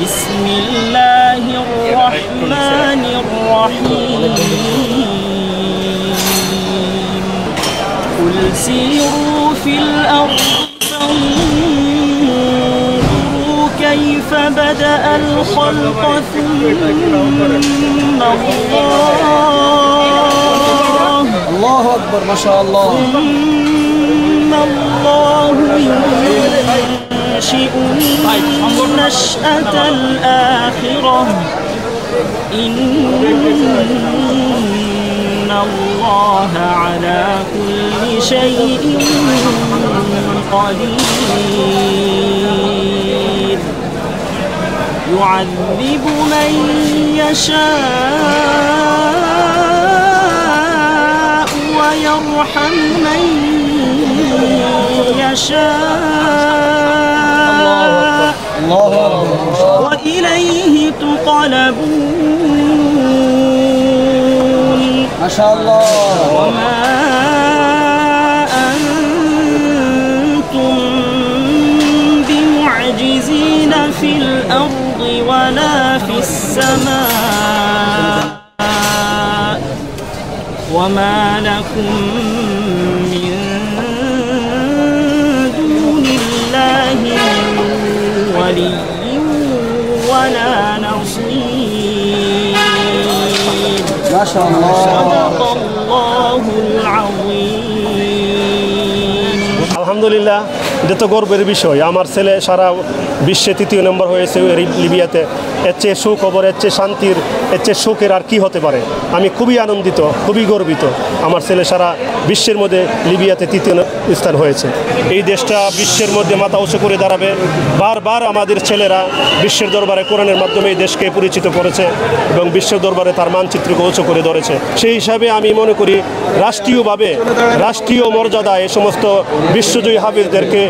بسم الله الرحمن الرحيم قل سيروا في الأرض فانظروا كيف بدأ الخلق ثم الله أكبر ما شاء الله ثم الله ينشئ النشأة الآخرة إن الله على كل شيء قدير يعذب من يشاء ويرحم من يشاء الله أكبر وإليه تقلبون ما شاء الله وما أنتم بمعجزين في الأرض ولا في السماء وما لكم من دون الله من ولي ولا نصير ما شاء الله صدق الله العظيم আলহামদুলিল্লাহ, এটা তো গর্বের বিষয়। আমার ছেলে সারা বিশ্বে ৩য় নম্বর হয়েছে লিবিয়াতে। এর চেয়ে সুখবর, এর চেয়ে শান্তির, এর চেয়ে সুখের আর কি হতে পারে? আমি খুবই আনন্দিত, খুবই গর্বিত। আমার ছেলে সারা বিশ্বের মধ্যে লিবিয়াতে ৩য় স্থান হয়েছে। এই দেশটা বিশ্বের মধ্যে মাথা উঁচু করে দাঁড়াবে। বারবার আমাদের ছেলেরা বিশ্বের দরবারে কোরআনের মাধ্যমে এই দেশকে পরিচিত করেছে এবং বিশ্বের দরবারে তার মানচিত্রকে উঁচু করে ধরেছে। সেই হিসাবে আমি মনে করি রাষ্ট্রীয়ভাবে, রাষ্ট্রীয় মর্যাদায় এ সমস্ত বিশ্বজয়ী হাফিজদেরকে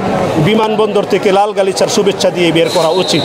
বিমানবন্দর থেকে লাল গালিচার শুভেচ্ছা দিয়ে বের করা উচিত।